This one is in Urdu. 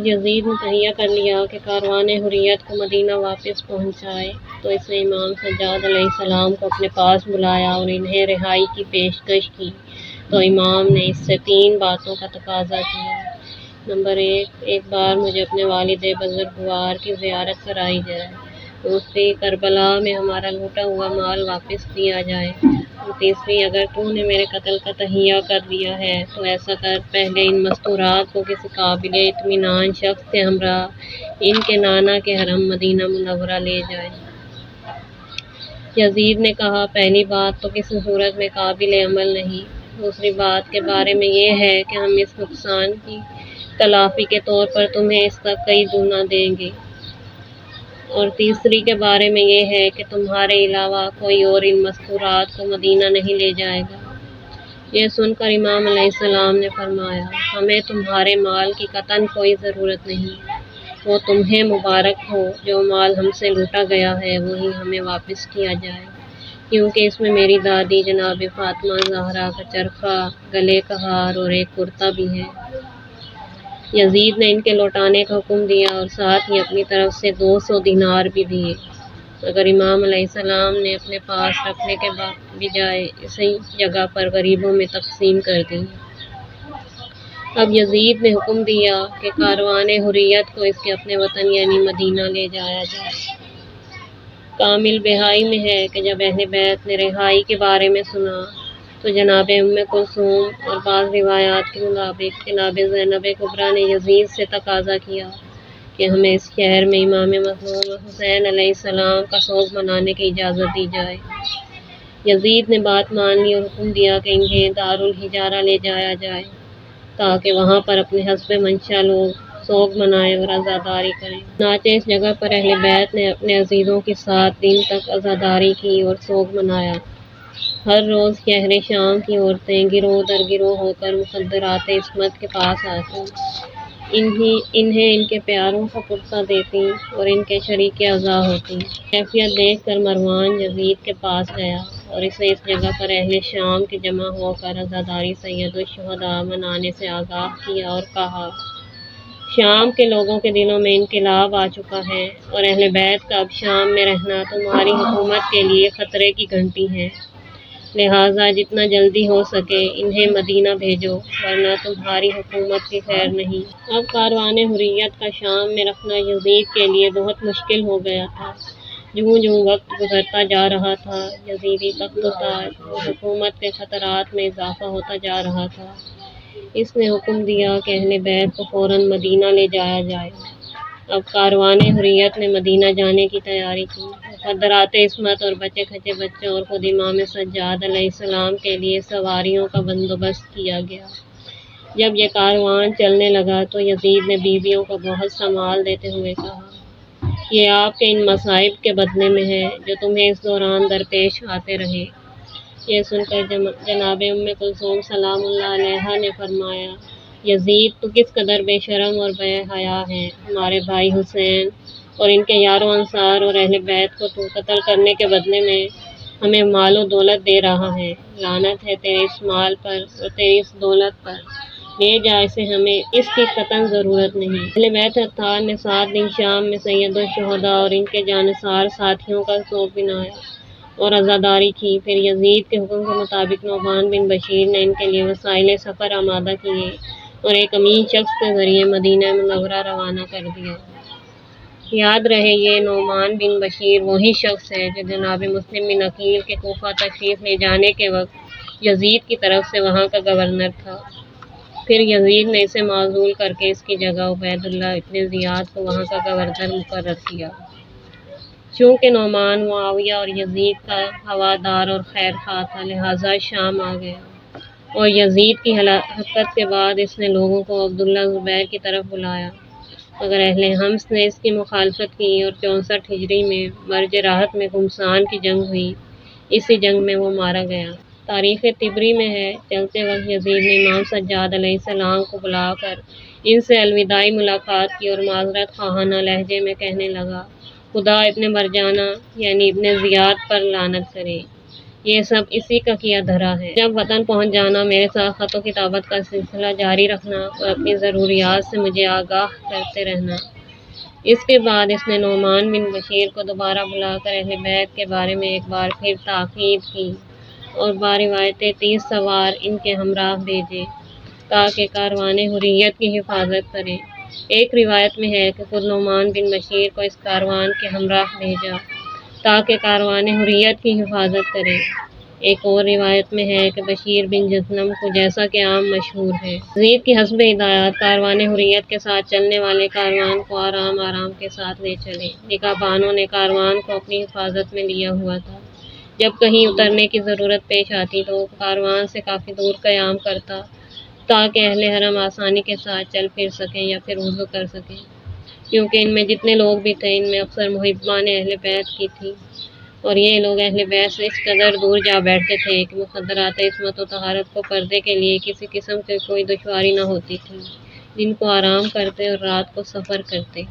یزید نے تہیہ کر لیا کہ کاروان حریت کو مدینہ واپس پہنچائے، تو اس نے امام سجاد علیہ السلام کو اپنے پاس بلایا اور انہیں رہائی کی پیشکش کی۔ تو امام نے اس سے 3 باتوں کا تقاضا کیا۔ نمبر 1، ایک بار مجھے اپنے والد بزرگوار کی زیارت کرائی جائے۔ دوسری، کربلا میں ہمارا لوٹا ہوا مال واپس دیا جائے۔ اور تیسری، اگر تو نے میرے قتل کا تہیہ کر دیا ہے تو ایسا کر، پہلے ان مستورات کو کسی قابل اطمینان شخص کے ہمراہ ان کے نانا کے حرم مدینہ منورہ لے جائے۔ یزید نے کہا، پہلی بات تو کسی صورت میں قابل عمل نہیں۔ دوسری بات کے بارے میں یہ ہے کہ ہم اس نقصان کی تلافی کے طور پر تمہیں اس کا کئی گنا دیں گے، اور تیسری کے بارے میں یہ ہے کہ تمہارے علاوہ کوئی اور ان مستورات کو مدینہ نہیں لے جائے گا۔ یہ سن کر امام علیہ السلام نے فرمایا، ہمیں تمہارے مال کی قطعاً کوئی ضرورت نہیں۔ وہ تمہیں مبارک ہو، جو مال ہم سے لوٹا گیا ہے وہی ہمیں واپس کیا جائے، کیونکہ اس میں میری دادی جناب فاطمہ زہرا کا چرخہ، گلے کا ہار اور ایک کرتا بھی ہے۔ یزید نے ان کے لوٹانے کا حکم دیا اور ساتھ ہی اپنی طرف سے 200 دینار بھی دیے، مگر امام علیہ السلام نے اپنے پاس رکھنے کے بجائے اسی جگہ پر غریبوں میں تقسیم کر دی۔ اب یزید نے حکم دیا کہ کاروان حریت کو اس کے اپنے وطن یعنی مدینہ لے جایا جائے۔ کامل بہائی میں ہے کہ جب اہل بیت نے رہائی کے بارے میں سنا تو جناب ام کلثوم اور بعض روایات کے مطابق جناب زینب کبریٰ نے یزید سے تقاضا کیا کہ ہمیں اس شہر میں امام مظلوم حسین علیہ السلام کا سوگ منانے کی اجازت دی جائے۔ یزید نے بات مان لی اور حکم دیا کہ انہیں دارالحجارہ لے جایا جائے تاکہ وہاں پر اپنے حسب منشا لوگ سوگ منائیں اور عزاداری کریں۔ چنانچہ اس جگہ پر اہل بیت نے اپنے عزیزوں کے ساتھ دن تک عزاداری کی اور سوگ منایا۔ ہر روز شہر شام کی عورتیں گروہ در گروہ ہو کر مخدرات عصمت کے پاس آتیں، انہیں ان کے پیاروں کا پرسہ دیتی اور ان کے شریک عزا ہوتی۔ کیفیت دیکھ کر مروان یزید کے پاس گیا اور اسے اس جگہ پر اہل شام کے جمع ہو کر عزاداری سید الشہداء منانے سے آگاہ کیا اور کہا، شام کے لوگوں کے دلوں میں انقلاب آ چکا ہے اور اہل بیت کا اب شام میں رہنا تمہاری حکومت کے لیے خطرے کی گھنٹی ہے، لہٰذا جتنا جلدی ہو سکے انہیں مدینہ بھیجو، ورنہ تمہاری حکومت کی خیر نہیں۔ اب کاروان حریت کا شام میں رکھنا یزید کے لیے بہت مشکل ہو گیا تھا۔ جوں جوں وقت گزرتا جا رہا تھا، یزیدی تخت و تاج اور حکومت کے خطرات میں اضافہ ہوتا جا رہا تھا۔ اس نے حکم دیا کہ اہل بیت کو فوراً مدینہ لے جایا جائے۔ اب کاروان حریت نے مدینہ جانے کی تیاری کی۔ مخدرات عصمت اور بچے کھچے بچوں اور خود امام سجاد علیہ السلام کے لیے سواریوں کا بندوبست کیا گیا۔ جب یہ کاروان چلنے لگا تو یزید نے بیویوں کو بہت سا مال دیتے ہوئے کہا، یہ آپ کے ان مصائب کے بدلے میں ہے جو تمہیں اس دوران درپیش آتے رہے۔ یہ سن کر جناب ام کلثوم سلام اللہ علیہا نے فرمایا، یزید تو کس قدر بے شرم اور بے حیا ہے، ہمارے بھائی حسین اور ان کے یاروں انصار اور اہل بیت کو تو قتل کرنے کے بدلے میں ہمیں مال و دولت دے رہا ہے۔ لعنت ہے تیرے اس مال پر اور تیری اس دولت پر، لے جا اسے، ہمیں اس کی قطعاً ضرورت نہیں۔ اہل بیت اطہار نے 7 دن شام میں سید الشہداء اور ان کے جانثار ساتھیوں کا سوگ منایا اور عزاداری کی۔ پھر یزید کے حکم کے مطابق نعمان بن بشیر نے ان کے لیے وسائل سفر آمادہ کیے اور ایک امین شخص کے ذریعے مدینہ منورہ روانہ کر دیا۔ یاد رہے یہ نعمان بن بشیر وہی شخص ہے جو جناب مسلم بن عقیل کے کوفہ تشریف لے جانے کے وقت یزید کی طرف سے وہاں کا گورنر تھا۔ پھر یزید نے اسے معزول کر کے اس کی جگہ عبید اللہ ابن زیاد کو وہاں کا گورنر مقرر کیا۔ چونکہ نعمان معاویہ اور یزید کا ہوادار اور خیر خواہ تھا، لہٰذا شام آ گیا اور یزید کی ہلاکت کے بعد اس نے لوگوں کو عبداللہ زبیر کی طرف بلایا، مگر اہل حمص نے اس کی مخالفت کی اور 64 ہجری میں مرج راحت میں گھمسان کی جنگ ہوئی۔ اسی جنگ میں وہ مارا گیا۔ تاریخ طبری میں ہے، چلتے وقت یزید نے امام سجاد علیہ السلام کو بلا کر ان سے الوداعی ملاقات کی اور معذرت خواہانہ لہجے میں کہنے لگا، خدا ابن مرجانہ یعنی ابن زیاد پر لعنت کرے، یہ سب اسی کا کیا دھرا ہے۔ جب وطن پہنچ جانا، میرے ساتھ خط و کتابت کا سلسلہ جاری رکھنا اور اپنی ضروریات سے مجھے آگاہ کرتے رہنا۔ اس کے بعد اس نے نعمان بن بشیر کو دوبارہ بلا کر اہل بیت کے بارے میں ایک بار پھر تاکید کی اور باروایت 30 سوار ان کے ہمراہ بھیجے تاکہ کاروان حریت کی حفاظت کریں۔ ایک روایت میں ہے کہ خود نعمان بن بشیر کو اس کاروان کے ہمراہ بھیجا تاکہ کاروان حریت کی حفاظت کرے۔ ایک اور روایت میں ہے کہ بشیر بن جذنم کو، جیسا کہ عام مشہور ہے، یزید کی حسب ہدایت کاروان حریت کے ساتھ چلنے والے کاروان کو آرام آرام کے ساتھ لے چلے۔ نگہبانوں نے کاروان کو اپنی حفاظت میں لیا ہوا تھا۔ جب کہیں اترنے کی ضرورت پیش آتی تو وہ کاروان سے کافی دور قیام کرتا تاکہ اہل حرم آسانی کے ساتھ چل پھر سکیں یا پھر وضو کر سکیں، کیونکہ ان میں جتنے لوگ بھی تھے ان میں اکثر محبان اہل بیت کی تھی، اور یہ لوگ اہل بیت سے اس قدر دور جا بیٹھتے تھے کہ مقدرات عصمت و طہارت کو پردے کے لیے کسی قسم کی کوئی دشواری نہ ہوتی تھی۔ دن کو آرام کرتے اور رات کو سفر کرتے۔